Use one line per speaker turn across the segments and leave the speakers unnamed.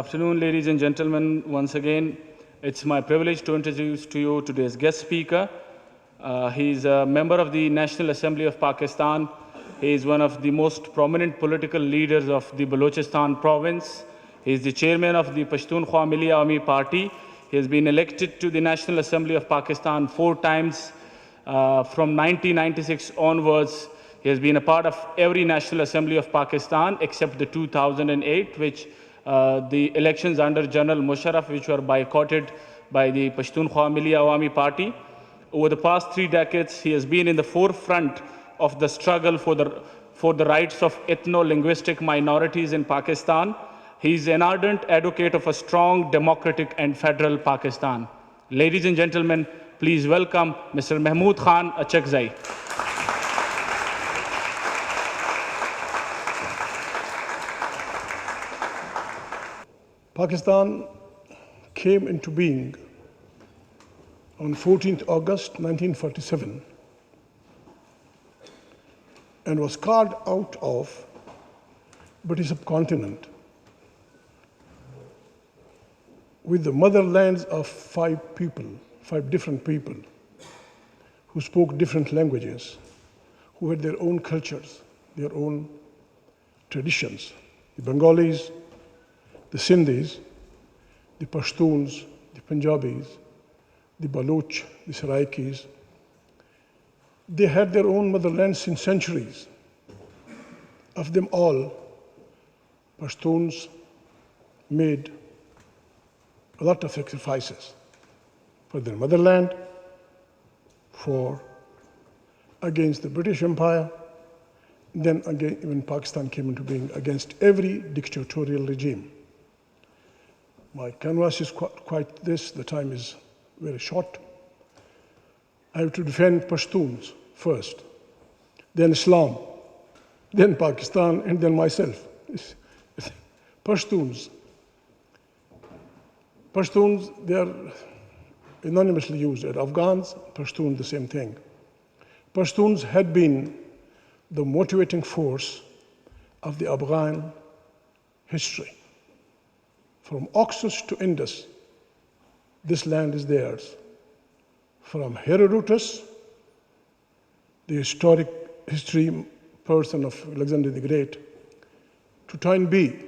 afternoon, ladies and gentlemen. Once again, it's my privilege to introduce to you today's guest speaker. He's a member of the National Assembly of Pakistan. He is one of the most prominent political leaders of the Balochistan province. He is the chairman of the Pashtun Identity Party. He has been elected to the National Assembly of Pakistan 4 times. From 1996 onwards, he has been a part of every National Assembly of Pakistan except the 2008, which the elections under General Musharraf, which were boycotted by the Pashtun Awami Party. Over the past 3 decades, he has been in the forefront of the struggle for the rights of ethno-linguistic minorities in Pakistan. He is an ardent advocate of a strong, democratic and federal Pakistan. Ladies and gentlemen, please welcome Mr. Mehmood Achakzai.
Pakistan came into being on 14th August 1947 and was carved out of British subcontinent with the motherlands of 5 different people who spoke different languages, who had their own cultures, their own traditions. The Bengalis, the Sindhis, the Pashtuns, the Punjabis, the Baloch, the Saraikis, they had their own motherland since centuries. Of them all, Pashtuns made a lot of sacrifices for their motherland, against the British Empire, then again, when Pakistan came into being, against every dictatorial regime. My canvas is quite this, the time is very short. I have to defend Pashtuns first, then Islam, then Pakistan, and then myself. Pashtuns, they are anonymously used as Afghans, Pashtun, the same thing. Pashtuns had been the motivating force of the Afghan history. From Oxus to Indus, this land is theirs. From Herodotus, the historic history person of Alexander the Great, to Toynbee,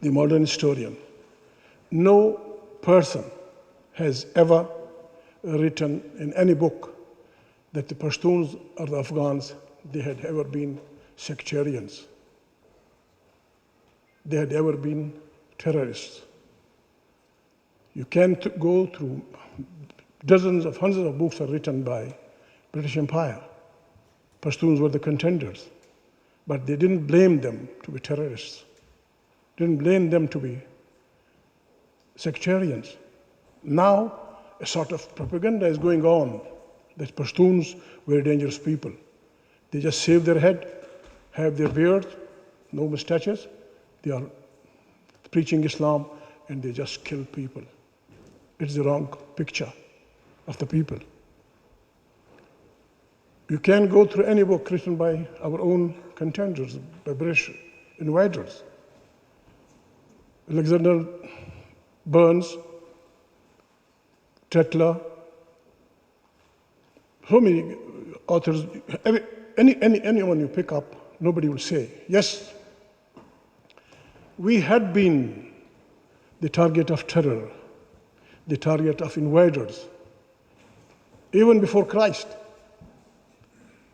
the modern historian, no person has ever written in any book that the Pashtuns or the Afghans, they had ever been sectarians. They had ever been terrorists. You can't go through hundreds of books are written by British Empire. Pashtuns were the contenders, but they didn't blame them to be terrorists, didn't blame them to be sectarians. Now, a sort of propaganda is going on that Pashtuns were dangerous people. They just shave their head, have their beard, no mustaches. They are preaching Islam, and they just kill people. It's the wrong picture of the people. You can go through any book written by our own contenders, by British invaders. Alexander Burns, Tetler, so many authors, anyone you pick up, nobody will say, yes, we had been the target of terror, the target of invaders, even before Christ.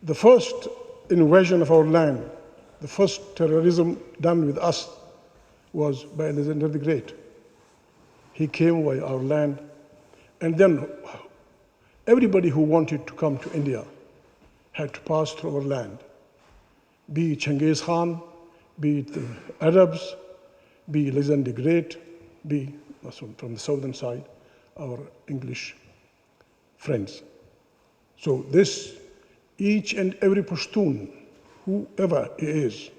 The first invasion of our land, the first terrorism done with us was by Alexander the Great. He came by our land, and then everybody who wanted to come to India had to pass through our land, be it Genghis Khan, be it the Arabs, be Alexander the Great, be from the southern side, our English friends. So each and every Pashtun, whoever he is,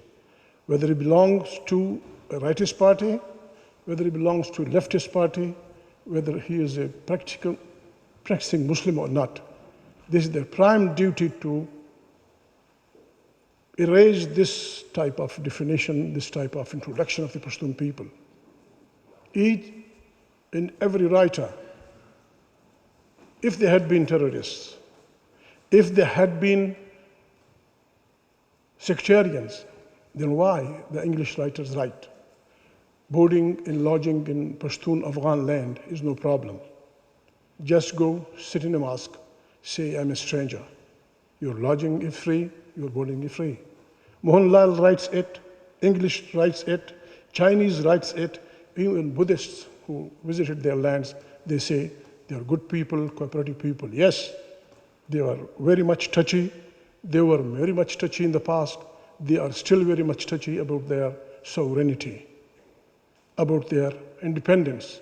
whether he belongs to a rightist party, whether he belongs to a leftist party, whether he is a practicing Muslim or not, this is their prime duty to erase this type of definition, this type of introduction of the Pashtun people. each and every writer, if they had been terrorists, if they had been sectarians, then why the English writers write? Boarding and lodging in Pashtun Afghan land is no problem. Just go sit in a mosque, say, I'm a stranger. Your lodging is free, your boarding is free. Mohanlal writes it, English writes it, Chinese writes it, even Buddhists who visited their lands, they say they are good people, cooperative people. Yes, they are very much touchy. They were very much touchy in the past. They are still very much touchy about their sovereignty, about their independence,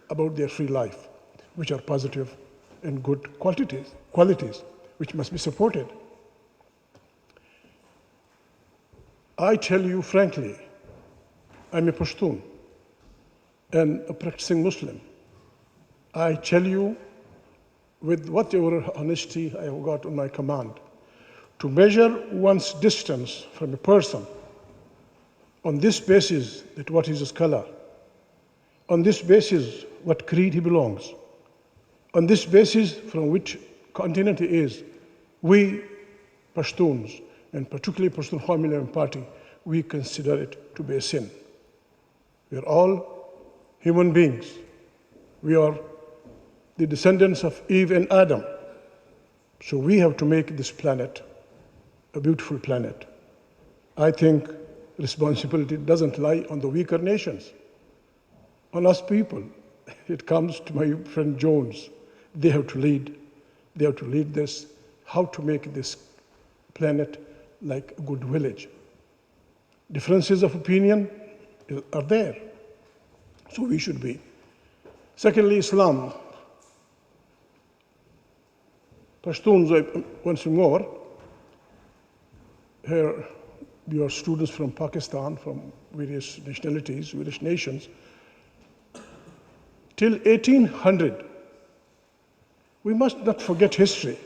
about their free life, which are positive and good qualities which must be supported. I tell you frankly, I'm a Pashtun and a practicing Muslim. I tell you with whatever honesty I have got on my command, to measure one's distance from a person on this basis that what is his color, on this basis what creed he belongs, on this basis from which continent he is, we Pashtuns, and particularly Pashtun Humanitarian Party, we consider it to be a sin. We are all human beings. We are the descendants of Eve and Adam. So we have to make this planet a beautiful planet. I think responsibility doesn't lie on the weaker nations, on us people. It comes to my friend Jones. They have to lead. They have to lead this, how to make this planet like a good village. Differences of opinion are there. So we should be. Secondly, Islam. Pashtuns, once more, here we are students from Pakistan, from various nationalities, various nations. Till 1800, we must not forget history.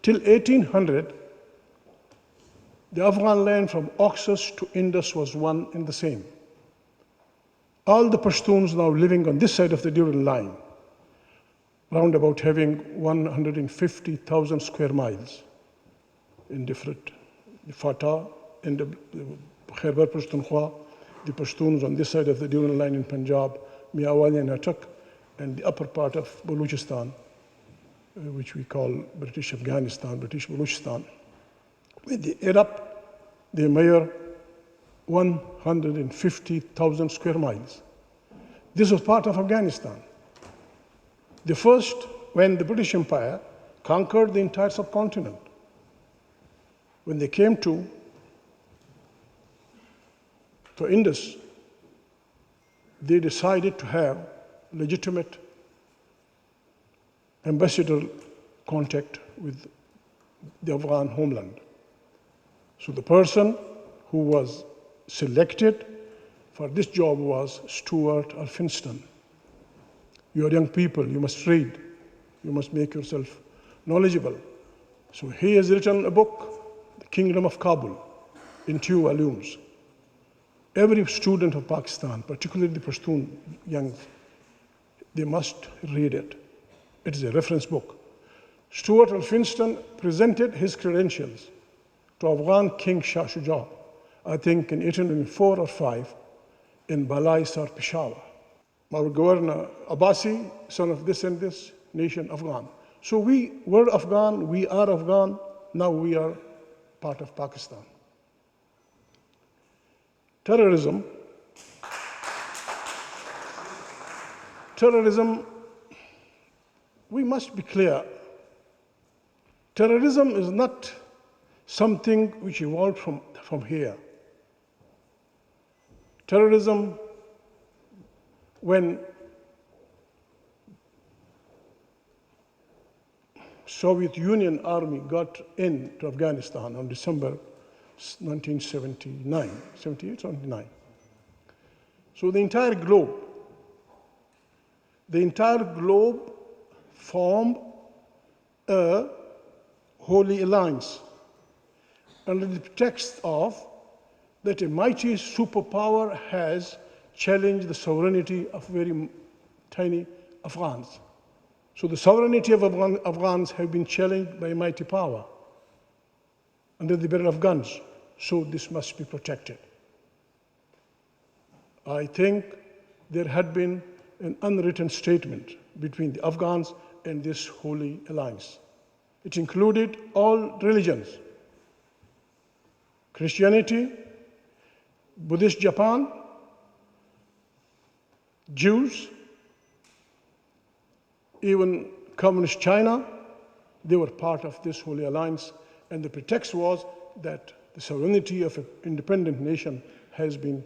Till 1800, the Afghan land from Oxus to Indus was one and the same. All the Pashtuns now living on this side of the Durand line, round about having 150,000 square miles in different, the Fatah and the Khyber Pakhtunkhwa, the Pashtuns on this side of the Durand line in Punjab, Miawali and Achak, and the upper part of Baluchistan, which we call British Afghanistan, British Baluchistan. With the Arab, they measure 150,000 square miles. This was part of Afghanistan. The first, when the British Empire conquered the entire subcontinent, when they came to Indus, they decided to have legitimate ambassador contact with the Afghan homeland. So the person who was selected for this job was Stuart Alfinston. You are young people, you must read, you must make yourself knowledgeable. So he has written a book, The Kingdom of Kabul, in 2 volumes. Every student of Pakistan, particularly the Pashtun young, they must read it. It is a reference book. Stuart Alfinston presented his credentials to Afghan King Shah Shuja, I think in 1804 or 5, in Balai Sar, Peshawar. Our governor, Abbasi, son of this and this nation, Afghan. So we were Afghan, we are Afghan, now we are part of Pakistan. Terrorism, we must be clear. Terrorism is not something which evolved from here. Terrorism, when Soviet Union army got into Afghanistan on December 1979, 78, 79. So the entire globe formed a holy alliance under the pretext of that a mighty superpower has challenge the sovereignty of very tiny Afghans. So the sovereignty of Afghans have been challenged by mighty power under the barrel of guns. So this must be protected. I think there had been an unwritten statement between the Afghans and this holy alliance. It included all religions: Christianity, Buddhist Japan, Jews, even Communist China. They were part of this holy alliance, and the pretext was that the sovereignty of an independent nation has been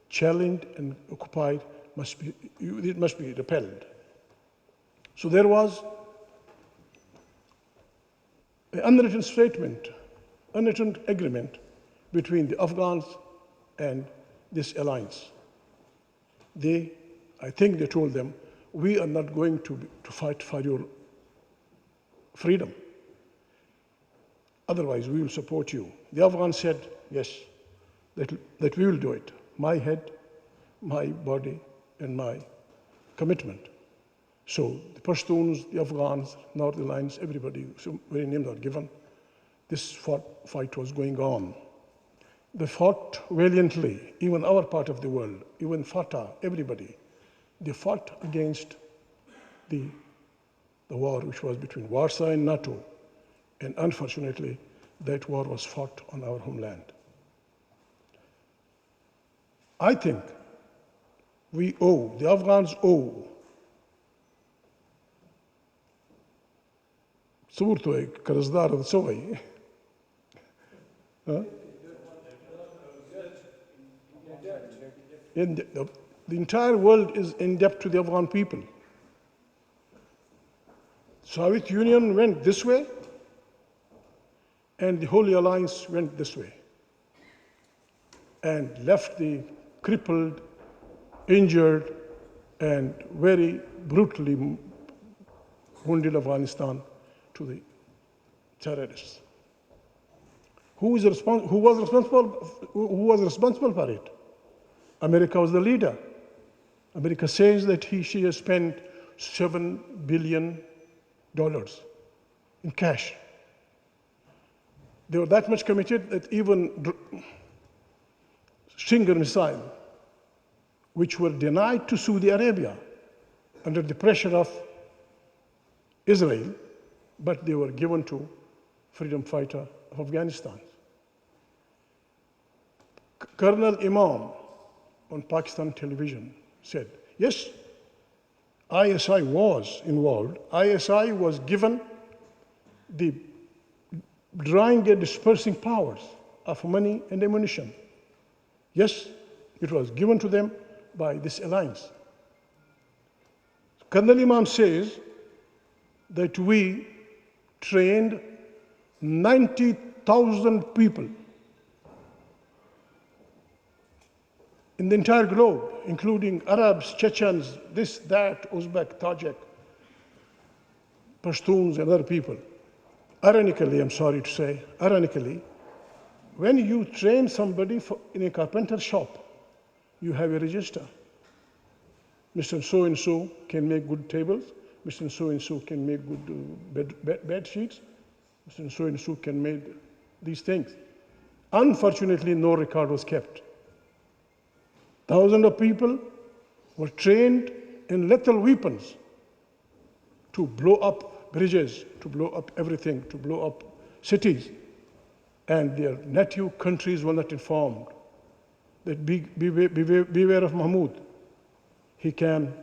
challenged and occupied, it must be repelled. So there was an unwritten statement, unwritten agreement between the Afghans and this alliance. I think they told them, we are not going to fight for your freedom. Otherwise, we will support you. The Afghans said, yes, that we will do it. My head, my body, and my commitment. So the Pashtuns, the Afghans, North Alliance, everybody, so many names are given. This fight was going on. They fought valiantly, even our part of the world, even Fatah, everybody. They fought against the war which was between Warsaw and NATO. And unfortunately, that war was fought on our homeland. I think we owe, the Afghans owe, صورته كرزدار الصوي the entire world is in debt to the Afghan people. Soviet Union went this way, and the Holy Alliance went this way, and left the crippled, injured, and very brutally wounded Afghanistan to the terrorists. Who was responsible for it? America was the leader. America says that she has spent $7 billion in cash. They were that much committed that even Stinger missile, which were denied to Saudi Arabia under the pressure of Israel, but they were given to freedom fighter of Afghanistan. Colonel Imam on Pakistan television said, yes, ISI was involved. ISI was given the drawing and dispersing powers of money and ammunition. Yes, it was given to them by this alliance. Colonel Imam says that we trained 90,000 people in the entire globe, including Arabs, Chechens, this, that, Uzbek, Tajik, Pashtuns, and other people. Ironically, I'm sorry to say, ironically, when you train somebody in a carpenter shop, you have a register. Mr. So-and-so can make good tables. Mr. So-and-so can make good bed sheets. Mr. So-and-so can make these things. Unfortunately, no record was kept. Thousands of people were trained in lethal weapons to blow up bridges, to blow up everything, to blow up cities. And their native countries were not informed that beware of Mehmood. He can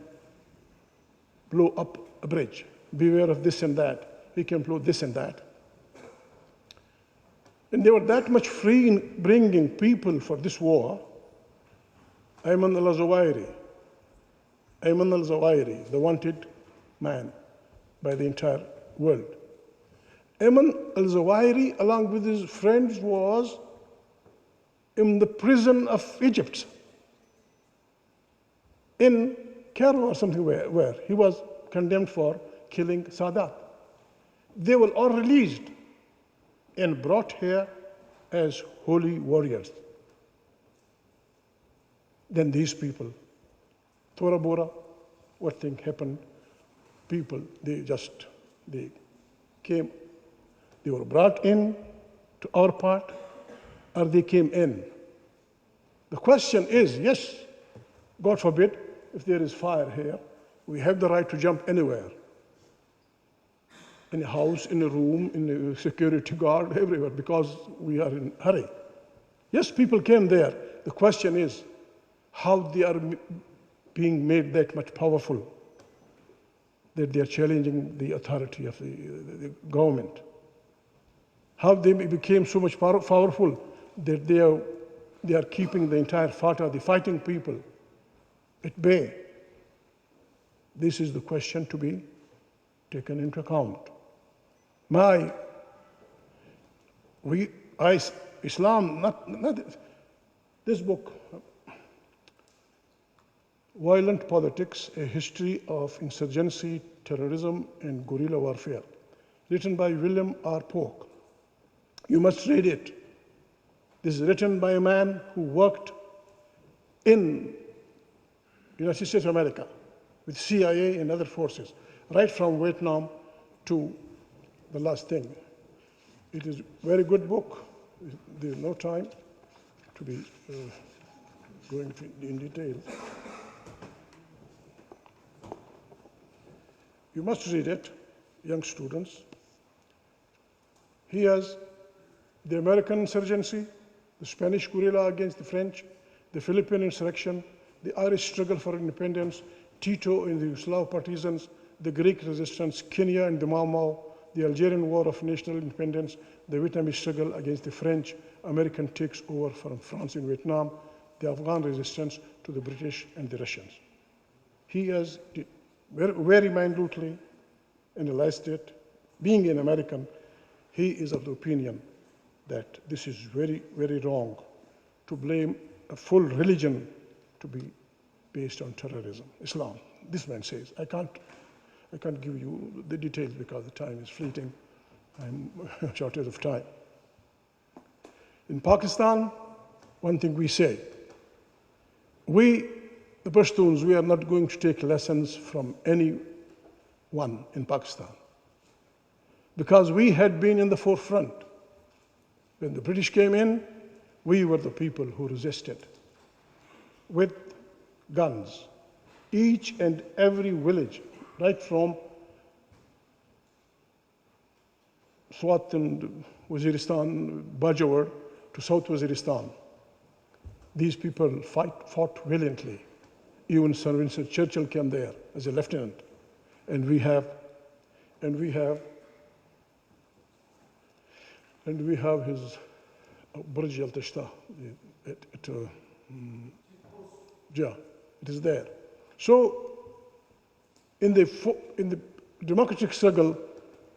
blow up a bridge. Beware of this and that. He can blow this and that. And they were that much free in bringing people for this war. Ayman al-Zawahiri, the wanted man by the entire world. Ayman al-Zawahiri, along with his friends, was in the prison of Egypt, in Cairo or something where he was condemned for killing Sadat. They were all released and brought here as holy warriors. Then these people Tora Bora, what thing happened? People, they came, they were brought in to our part, or they came in. The question is, yes, God forbid, if there is fire here, we have the right to jump anywhere. In a house, in a room, in a security guard, everywhere, because we are in a hurry. Yes, people came there. The question is how they are being made that much powerful that they are challenging the authority of the government. How they became so much powerful that they are keeping the entire Fatah, the fighting people, at bay. This is the question to be taken into account. Islam, not this book, Violent Politics, A History of Insurgency, Terrorism, and Guerrilla Warfare, written by William R. Polk. You must read it. This is written by a man who worked in the United States of America with CIA and other forces, right from Vietnam to the last thing. It is a very good book. There's no time to be going in detail. You must read it, young students. He has the American insurgency, the Spanish guerrilla against the French, the Philippine insurrection, the Irish struggle for independence, Tito and the Yugoslav partisans, the Greek resistance, Kenya and the Mau Mau, the Algerian War of National Independence, the Vietnamese struggle against the French, American takes over from France in Vietnam, the Afghan resistance to the British and the Russians. He has very, very minutely analyzed it. Being an American, he is of the opinion that this is very, very wrong to blame a full religion to be based on terrorism, Islam. This man says, I can't give you the details because the time is fleeting. I'm shortage of time. In Pakistan, one thing we say, we, the Pashtuns, we are not going to take lessons from anyone in Pakistan because we had been in the forefront. When the British came in, we were the people who resisted with guns. Each and every village, right from Swat and Waziristan, Bajawar to South Waziristan, these people fought valiantly. Even Sir Winston Churchill came there as a lieutenant. And we have his Burj al-Tashta, yeah, it is there. So in the democratic struggle,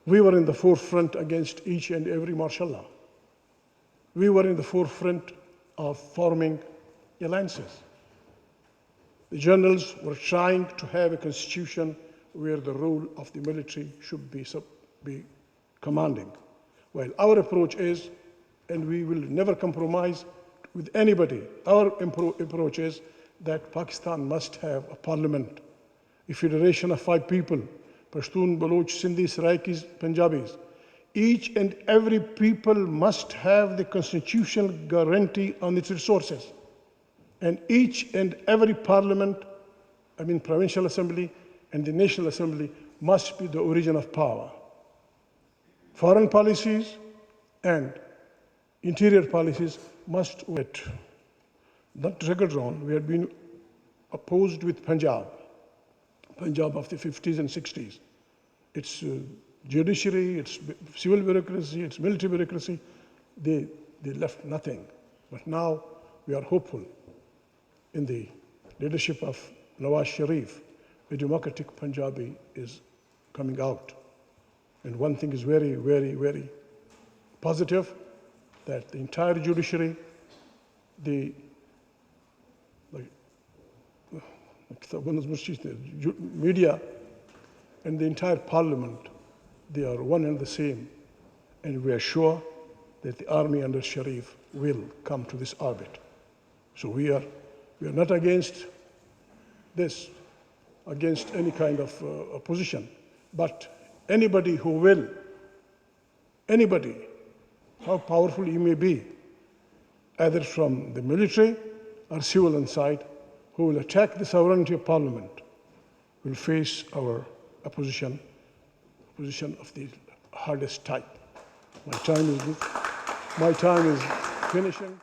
we were in the forefront against each and every martial law. We were in the forefront of forming alliances. The generals were trying to have a constitution where the role of the military should be commanding. While our approach is, and we will never compromise with anybody, our approach is that Pakistan must have a parliament, a federation of 5 people, Pashtun, Baloch, Sindhi, Saraikis, Punjabis. Each and every people must have the constitutional guarantee on its resources. And each and every parliament, provincial assembly and the national assembly must be the origin of power. Foreign policies and interior policies must wait. Not drawn. We had been opposed with Punjab of the 50s and 60s. Its judiciary, its civil bureaucracy, its military bureaucracy, they left nothing. But now we are hopeful in the leadership of Nawaz Sharif, a democratic Punjabi is coming out. And one thing is very, very, very positive, that the entire judiciary, the media, and the entire parliament, they are one and the same. And we are sure that the army under Sharif will come to this orbit. So we are not against this against any kind of opposition. But anybody who will, anybody, how powerful you may be, either from the military or civil inside, who will attack the sovereignty of Parliament, will face our opposition of the hardest type. My time is finishing.